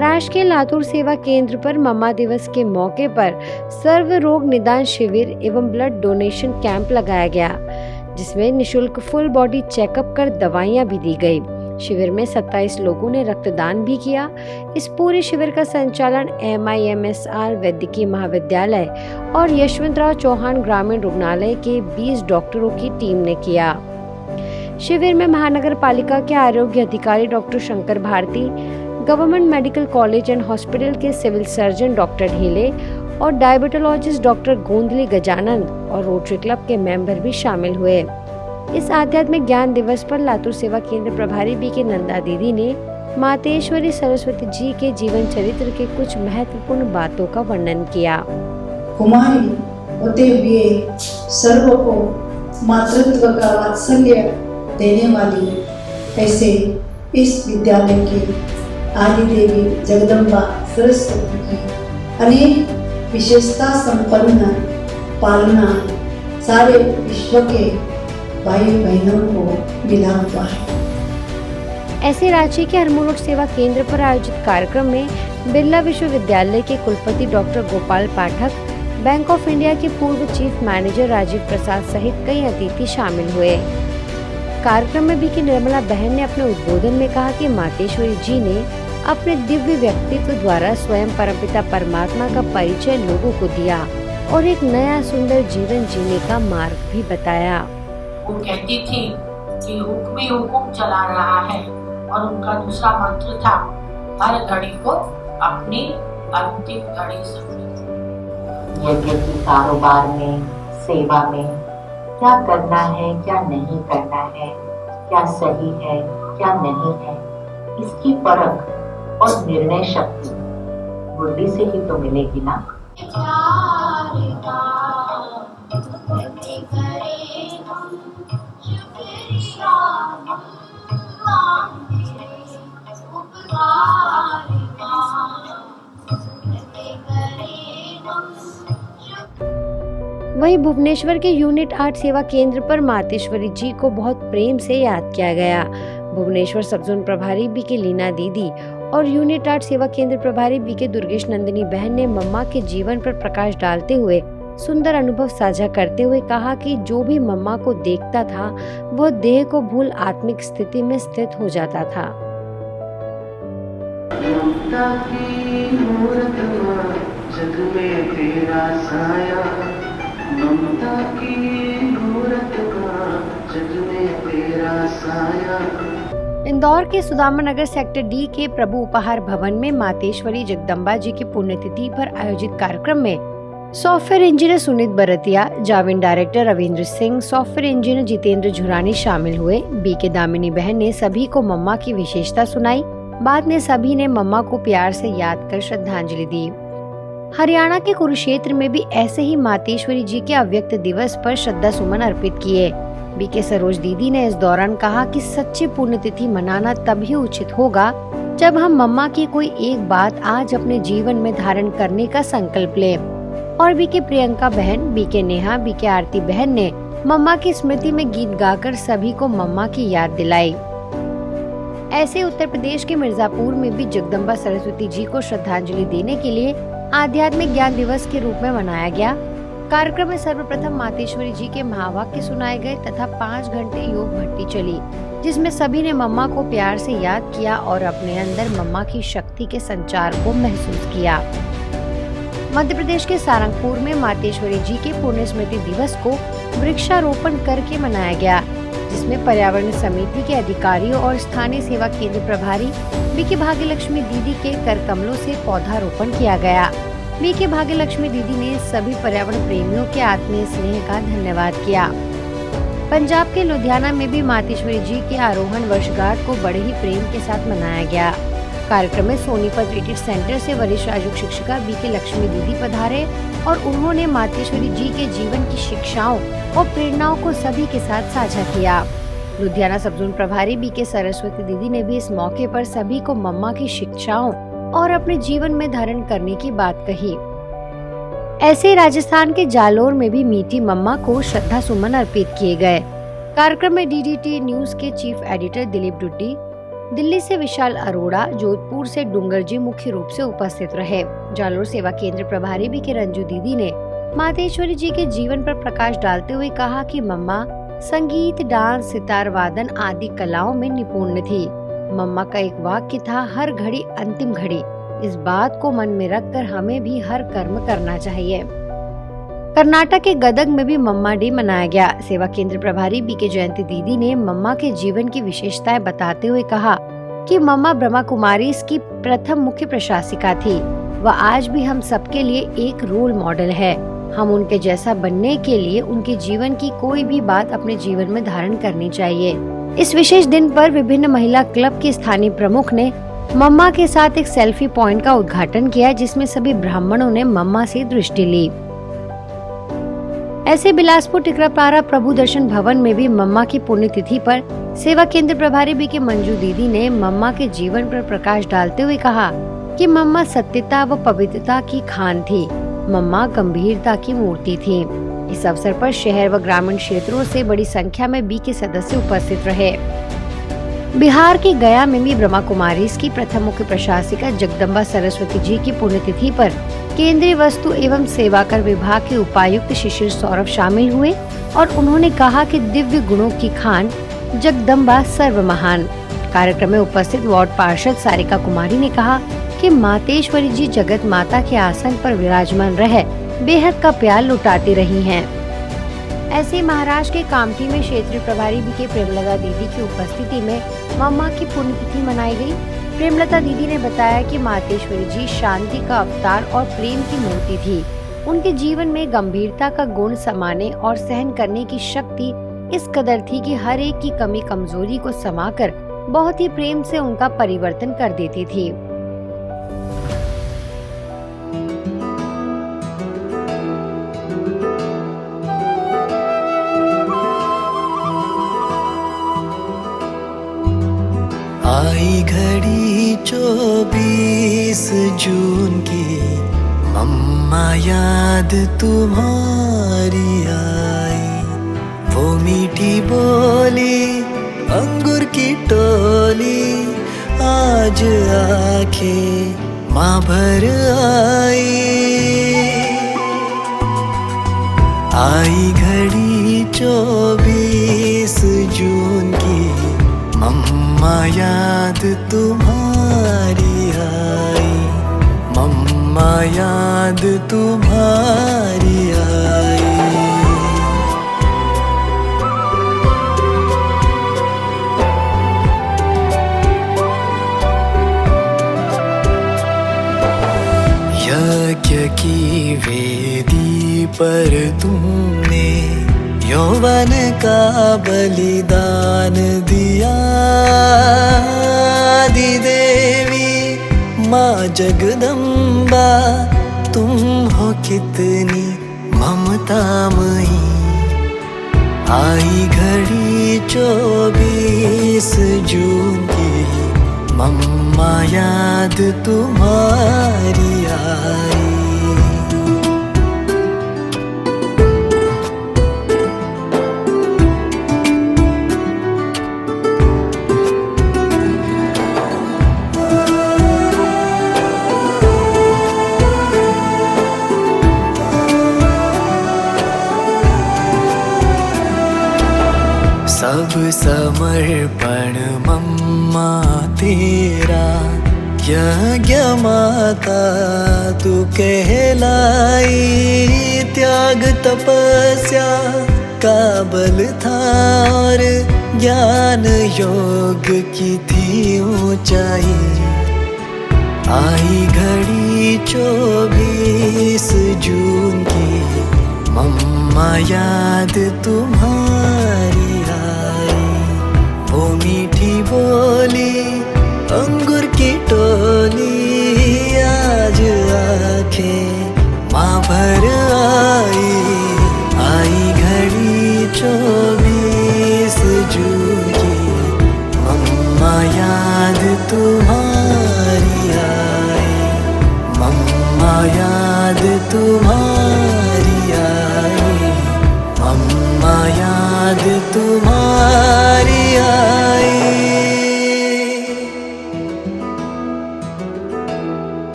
महाराष्ट्र के लातूर सेवा केंद्र पर मम्मा दिवस के मौके पर सर्व रोग निदान शिविर एवं ब्लड डोनेशन कैंप लगाया गया, जिसमें निशुल्क फुल बॉडी चेकअप कर दवाइयां भी दी गई। शिविर में 27 लोगों ने रक्तदान भी किया। इस पूरे शिविर का संचालन MIMSR वैद्यकीय महाविद्यालय और यशवंतराव चौहान ग्रामीण रुग्णालय के 20 डॉक्टरों की टीम ने किया। शिविर में महानगर पालिका के आरोग्य अधिकारी doctor Shankar Bharati, government medical college and hospital के सिविल सर्जन डॉक्टर ढीले और डायबिटोलॉजिस्ट डॉक्टर गोंधली गजानन और रोटरी क्लब के मेंबर भी शामिल हुए। इस आध्यात्मिक ज्ञान दिवस पर लातूर सेवा केंद्र प्रभारी BK नंदा दीदी ने मातेश्वरी सरस्वती जी के जीवन चरित्र के कुछ महत्वपूर्ण बातों का वर्णन किया। कुमारी होते हुए सर्व को मातृत्व का वात्सल्य देने वाली ऐसे इस विद्यालय की आदि देवी जगदम्बा सरस्वती की अनेक विशेषता संपन्न पालना सारे विश्व के भाई बहनों को मिला हुआ है। ऐसे रांची के हरमोलोट सेवा केंद्र पर आयोजित कार्यक्रम में बिरला विश्वविद्यालय के कुलपति doctor Gopal Pathak, bank of India के पूर्व चीफ मैनेजर राजीव प्रसाद सहित कई अतिथि शामिल हुए। कार्यक्रम में BK निर्मला बहन ने अपने उद्बोधन में कहा कि मातेश्वरी जी ने अपने दिव्य व्यक्तित्व द्वारा स्वयं परमपिता परमात्मा का परिचय लोगों को दिया और एक नया सुंदर जीवन जीने का मार्ग भी बताया। वो कहती थी कि हुक्म ही हुक्म चला रहा है और उनका दूसरा मंत्र था हर घड़ी को अपनी अंतिम घड़ी समझो। यज्ञ की कारोबार में, सेवा में क्या करना है, क्या नहीं करना है, क्या सही है, क्या नहीं है, इसकी परख और निर्णय शक्ति बुद्धि से ही तो मिलेगी ना। वहीं भुवनेश्वर के यूनिट 8 सेवा केंद्र पर मातेश्वरी जी को बहुत प्रेम से याद किया गया। भुवनेश्वर सब जोन प्रभारी BK लीना दीदी और यूनिट 8 सेवा केंद्र प्रभारी BK दुर्गेश नंदिनी बहन ने मम्मा के जीवन पर प्रकाश डालते हुए सुंदर अनुभव साझा करते हुए कहा कि जो भी मम्मा को देखता था वह देह को भूल आत्मिक स्थिति में स्थित हो जाता था। ममता की मूरत मां, जग में तेरा साया, ममता की मूरत मां, जग में तेरा साया। इंदौर के सुदामा नगर सेक्टर D के प्रभु उपहार भवन में मातेश्वरी जगदम्बा जी की पुण्यतिथि पर आयोजित कार्यक्रम में सॉफ्टवेयर इंजीनियर सुनीत बरतिया, जाविन director Ravindra Singh, software engineer Jitendra Jhurani शामिल हुए। BK दामिनी बहन ने सभी को मम्मा की विशेषता सुनाई। बाद में सभी ने मम्मा को प्यार से याद कर श्रद्धांजलि दी। हरियाणा के कुरुक्षेत्र में भी ऐसे ही मातेश्वरी जी के अव्यक्त दिवस पर श्रद्धा सुमन अर्पित किए। BK सरोज दीदी ने इस दौरान कहा कि सच्ची पुण्यतिथि मनाना तभी उचित होगा जब हम मम्मा की कोई एक बात आज अपने जीवन में धारण करने का संकल्प लें। और BK प्रियंका बहन, BK नेहा, BK आरती बहन ने मम्मा की स्मृति में गीत गाकर सभी को मम्मा की याद दिलाई। ऐसे उत्तर प्रदेश के मिर्जापुर में भी जगदम्बा सरस्वती जी को श्रद्धांजलि देने के लिए आध्यात्मिक ज्ञान दिवस के रूप में मनाया गया। कार्यक्रम में सर्वप्रथम मातेश्वरी जी के महावाक्य सुनाए गए तथा 5 घंटे योग भट्टी चली, जिसमें सभी ने मम्मा को प्यार से याद किया और अपने अंदर मम्मा की शक्ति के संचार को महसूस किया। मध्य प्रदेश के सारंगपुर में मातेश्वरी जी के पुण्य स्मृति दिवस को वृक्षारोपण करके मनाया गया, जिसमें पर्यावरण समिति के अधिकारियों और स्थानीय सेवा केंद्र प्रभारी BK भाग्यलक्ष्मी दीदी के कर कमलों से पौधारोपण किया गया। BK भाग्यलक्ष्मी दीदी ने सभी पर्यावरण प्रेमियों के आत्मीय स्नेह का धन्यवाद किया। पंजाब के लुधियाना में भी मातेश्वरी जी के आरोहण वर्षगांठ को बड़े ही प्रेम के साथ मनाया गया। कार्यक्रम में सोनीपत रिट्रीट सेंटर से वरिष्ठ राजयोग शिक्षिका BK लक्ष्मी दीदी पधारे और उन्होंने मातेश्वरी जी के जीवन की शिक्षाओं और प्रेरणाओं को सभी के साथ साझा किया। लुधियाना सब जोन प्रभारी BK सरस्वती दीदी ने भी इस मौके पर सभी को मम्मा की शिक्षाओं और अपने जीवन में धारण करने की बात कही। ऐसे राजस्थान के जालोर में भी मीठी मम्मा को श्रद्धा सुमन अर्पित किए गए। कार्यक्रम में DDT न्यूज के चीफ एडिटर दिलीप डुड्डी, दिल्ली से विशाल अरोड़ा, जोधपुर से डूंगर जी मुख्य रूप से उपस्थित रहे। जालोर सेवा केंद्र प्रभारी बी के रंजू दीदी ने मातेश्वरी जी के जीवन पर प्रकाश डालते हुए कहा कि मम्मा संगीत, डांस, सितार वादन आदि कलाओं में निपुण थी। मम्मा का एक वाक्य था, हर घड़ी अंतिम घड़ी। इस बात को मन में रखकर हमें भी हर कर्म करना चाहिए। कर्नाटक के गदग में भी मम्मा डे मनाया गया। सेवा केंद्र प्रभारी बी के जयंती दीदी ने मम्मा के जीवन की विशेषताएं बताते हुए कहा कि मम्मा ब्रह्मा कुमारी की प्रथम मुख्य प्रशासिका थी। वह आज भी हम सबके लिए एक रोल मॉडल है। हम उनके जैसा बनने के लिए उनके जीवन की कोई भी बात अपने जीवन में धारण करनी चाहिए। इस विशेष दिन पर विभिन्न महिला क्लब के स्थानीय प्रमुख ने मम्मा के साथ एक सेल्फी पॉइंट का उद्घाटन किया, जिसमें सभी ब्राह्मणों ने मम्मा से दृष्टि ली। ऐसे बिलासपुर टिकरापारा प्रभु दर्शन भवन में भी मम्मा की पुण्यतिथि पर सेवा केंद्र प्रभारी बी के मंजू दीदी ने मम्मा के जीवन पर प्रकाश डालते हुए कहा कि मम्मा सत्यता व पवित्रता की खान थी। मम्मा गंभीरता की मूर्ति थी। इस अवसर पर शहर व ग्रामीण क्षेत्रों से बड़ी संख्या में बी के सदस्य उपस्थित रहे। बिहार के गया में भी ब्रह्मा कुमारी की प्रथम मुख्य प्रशासिका जगदम्बा सरस्वती जी की पुण्यतिथि पर केंद्रीय वस्तु एवं सेवाकर विभाग के उपायुक्त शिशिर सौरभ शामिल हुए और उन्होंने कहा कि दिव्य गुणों की खान जगदम्बा सर्व महान। कार्यक्रम में उपस्थित वार्ड पार्षद सारिका कुमारी ने कहा कि मातेश्वरी जी जगत माता के आसन पर विराजमान रह बेहद का प्यार लुटाती रही हैं। ऐसे ही महाराष्ट्र के कामठी में क्षेत्रीय प्रभारी बी के प्रेमलता दीदी की उपस्थिति में मम्मा की पुण्यतिथि मनाई गई। प्रेमलता दीदी ने बताया कि मातेश्वरी जी शांति का अवतार और प्रेम की मूर्ति थी। उनके जीवन में गंभीरता का गुण समाने और सहन करने की शक्ति इस कदर थी कि हर एक की कमी कमजोरी को समाकर बहुत ही प्रेम से उनका परिवर्तन कर देती थी। आई घड़ी 24 जून की, मम्मा याद तुम्हारी आई। वो मीठी बोली अंगूर की टोली, आज आंखें माँ भर आई। आई घड़ी 24 जून की, मम्मा याद तुम्हारी आई। मम्मा याद तुम्हारी आई। यज्ञ की वेदी पर तुमने यौवन का बलिदान दिया। आदि देवी माँ जगदम्बा, तुम हो कितनी ममतामयी। आई घड़ी 24 जून की, मम्मा याद तुम्हारी आई। सब समर्पण मम्मा तेरा, यज्ञ माता तू कहलाई। त्याग तपस्या का बल था और ज्ञान योग की थी ऊंचाई। आई घड़ी 24 जून की, मम्मा याद तुम्हारी आई। वो मीठी बोली अंगूर की टोली, आज आंखें माँ भर आई। आई घड़ी 24 जून की, मम्मा याद तुम्हारी आई। मम्मा याद तुम्हारी आई। मम्मा याद तुम्हारी आई।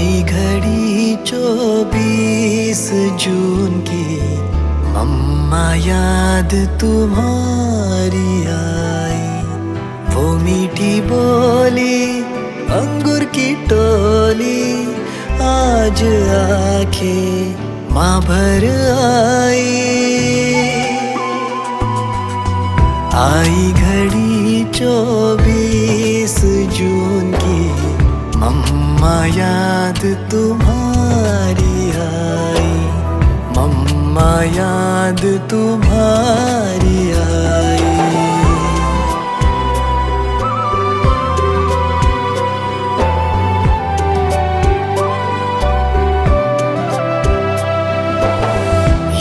आई घड़ी 24 जून की, मम्मा याद तुम्हारी आई। वो मीठी बोली अंगूर की टोली, आज आंखें माँ भर आई। आई घड़ी 24 जून की, मम्मा याद तुम्हारी आई। मम्मा याद तुम्हारी आई।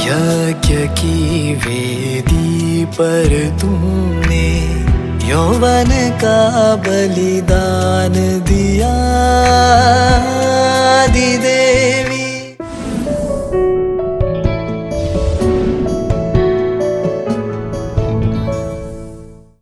यज्ञ की वेदी पर तुमने यौवन का बलिदान दिया। दीदे